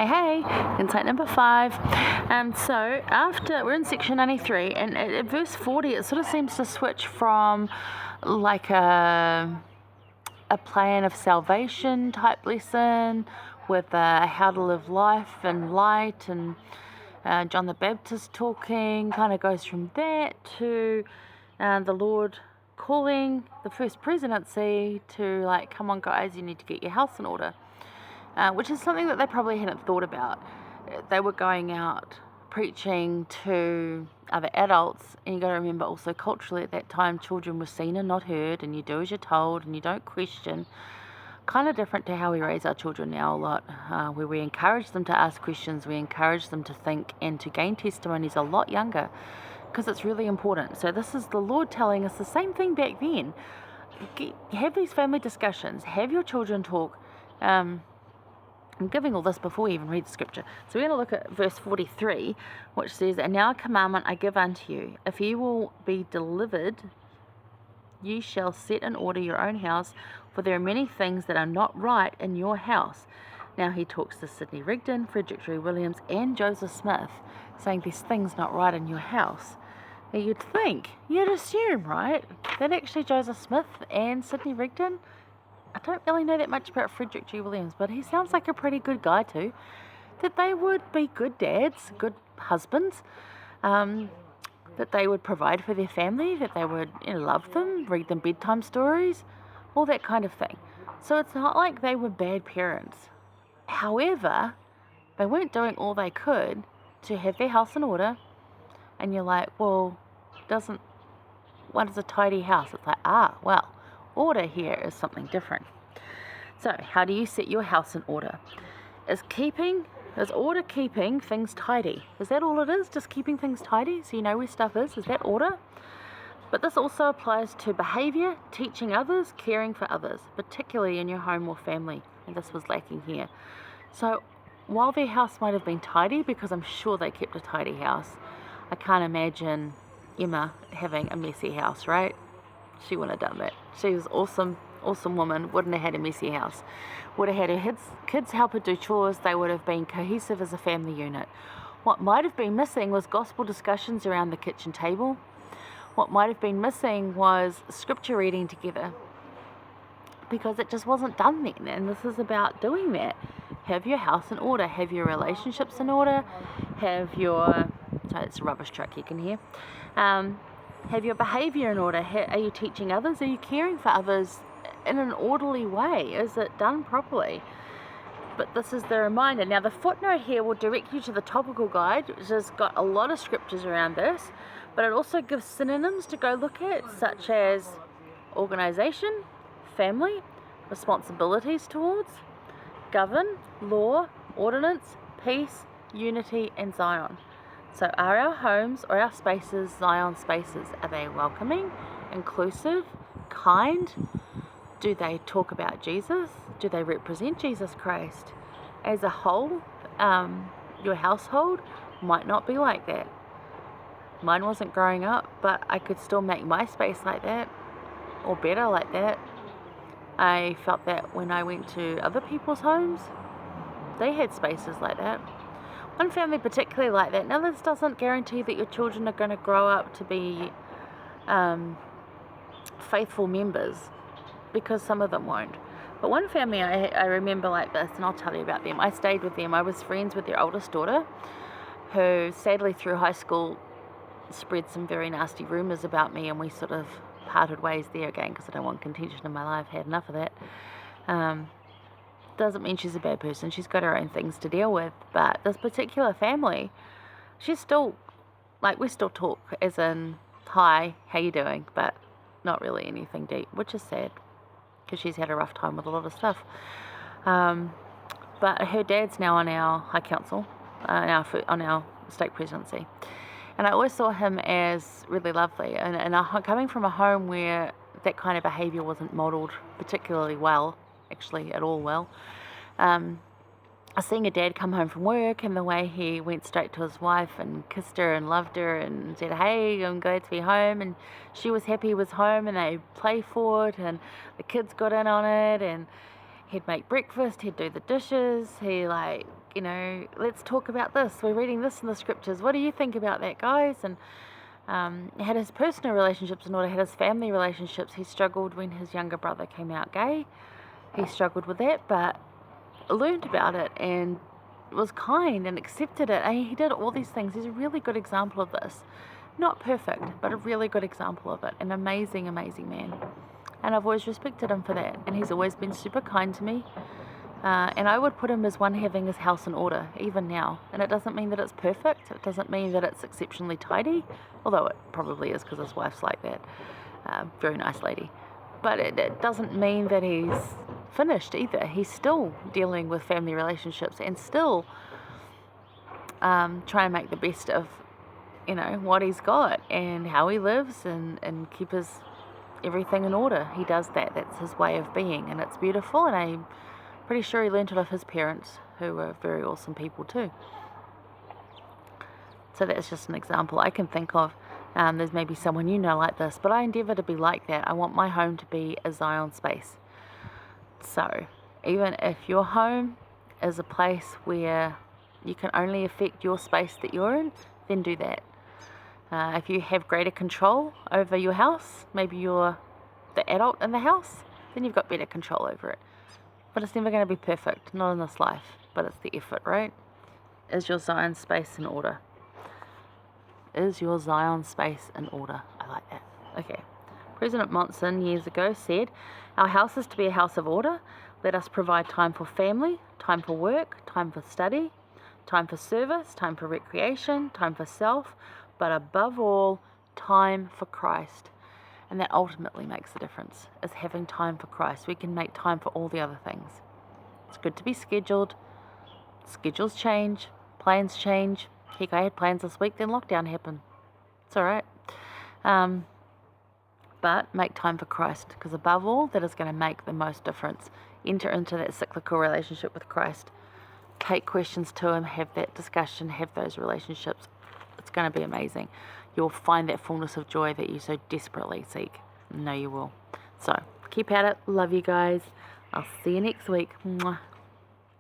Hey, insight number 5. So after we're in section 93, and at verse 40, it sort of seems to switch from like a plan of salvation type lesson with how to live life and light, and John the Baptist talking, kind of goes from that to the Lord calling the first presidency to like, come on guys, you need to get your house in order. Which is something that they probably hadn't thought about. They were going out preaching to other adults, and you got to remember also culturally at that time children were seen and not heard, and you do as you're told and you don't question. Kind of different to how we raise our children now a lot, where we encourage them to ask questions, we encourage them to think and to gain testimonies a lot younger, because it's really important. So this is the Lord telling us the same thing back then. Have these family discussions, have your children talk. I'm giving all this before we even read the scripture. So we're going to look at verse 43, which says, "And now a commandment I give unto you, if ye will be delivered, ye shall set in order your own house, for there are many things that are not right in your house." Now he talks to Sidney Rigdon, Frederick Drew Williams, and Joseph Smith, saying there's things not right in your house. Now you'd assume, right, that actually Joseph Smith and Sidney Rigdon, I don't really know that much about Frederick G. Williams, but he sounds like a pretty good guy too, that they would be good dads, good husbands, that they would provide for their family, that they would love them, read them bedtime stories, all that kind of thing. So it's not like they were bad parents. However, they weren't doing all they could to have their house in order, and you're like, well, what is a tidy house? It's like, order here is something different. So how do you set your house in order? Is order keeping things tidy? Is that all it is? Just keeping things tidy so you know where stuff is? Is that order? But this also applies to behaviour, teaching others, caring for others, particularly in your home or family. And this was lacking here. So while their house might have been tidy, because I'm sure they kept a tidy house, I can't imagine Emma having a messy house, right? She wouldn't have done that. She was awesome woman, wouldn't have had a messy house. Would have had her kids help her do chores. They would have been cohesive as a family unit. What might have been missing was gospel discussions around the kitchen table. What might have been missing was scripture reading together, because it just wasn't done then, and this is about doing that. Have your house in order, have your relationships in order, it's a rubbish truck you can hear. Have your behaviour in order. Are you teaching others? Are you caring for others in an orderly way? Is it done properly? But this is the reminder. Now the footnote here will direct you to the topical guide, which has got a lot of scriptures around this, but it also gives synonyms to go look at, such as organisation, family, responsibilities towards, govern, law, ordinance, peace, unity, and Zion. So are our homes or our spaces Zion spaces? Are they welcoming, inclusive, kind? Do they talk about Jesus? Do they represent Jesus Christ? As a whole, your household might not be like that. Mine wasn't growing up, but I could still make my space like that, or better like that. I felt that when I went to other people's homes, they had spaces like that. One family particularly like that. Now this doesn't guarantee that your children are going to grow up to be faithful members, because some of them won't. But one family I remember like this, and I'll tell you about them. I stayed with them. I was friends with their oldest daughter, who sadly through high school spread some very nasty rumours about me, and we sort of parted ways there again, because I don't want contention in my life. Had enough of that. Doesn't mean she's a bad person. She's got her own things to deal with. But this particular family, she's still, we still talk as in, hi, how you doing? But not really anything deep, which is sad, because she's had a rough time with a lot of stuff. But her dad's now on our high council, on our state presidency. And I always saw him as really lovely. And coming from a home where that kind of behaviour wasn't modelled particularly well, actually at all well. Seeing a dad come home from work, and the way he went straight to his wife and kissed her and loved her and said, hey, I'm glad to be home, and she was happy he was home, and they play fought, and the kids got in on it, and he'd make breakfast, he'd do the dishes, he let's talk about this. We're reading this in the scriptures. What do you think about that, guys? And had his personal relationships in order, had his family relationships. He struggled when his younger brother came out gay. He struggled with that, but learned about it and was kind and accepted it. And he did all these things. He's a really good example of this. Not perfect, but a really good example of it. An amazing, amazing man. And I've always respected him for that. And he's always been super kind to me. And I would put him as one having his house in order, even now. And it doesn't mean that it's perfect. It doesn't mean that it's exceptionally tidy, although it probably is because his wife's like that. Very nice lady. But it doesn't mean that he's finished either. He's still dealing with family relationships and still trying to make the best of, what he's got and how he lives and keep his everything in order. He does that. That's his way of being, and it's beautiful, and I'm pretty sure he learned it of his parents, who were very awesome people too. So that's just an example I can think of. There's maybe someone like this, but I endeavour to be like that. I want my home to be a Zion space. So even if your home is a place where you can only affect your space that you're in, then do that. If you have greater control over your house, maybe you're the adult in the house, then you've got better control over it. But it's never going to be perfect, not in this life, but it's the effort, right? Is your Zion space in order? Is your Zion space in order? I like that. Okay. President Monson years ago said, "Our house is to be a house of order. Let us provide time for family, time for work, time for study, time for service, time for recreation, time for self, but above all, time for Christ." And that ultimately makes the difference, is having time for Christ. We can make time for all the other things. It's good to be scheduled. Schedules change. Plans change. Heck, I had plans this week, then lockdown happened. It's all right. But make time for Christ, because above all, that is going to make the most difference. Enter into that cyclical relationship with Christ. Take questions to Him, have that discussion, have those relationships. It's going to be amazing. You'll find that fullness of joy that you so desperately seek. I know you will. So, keep at it. Love you guys. I'll see you next week. Mwah.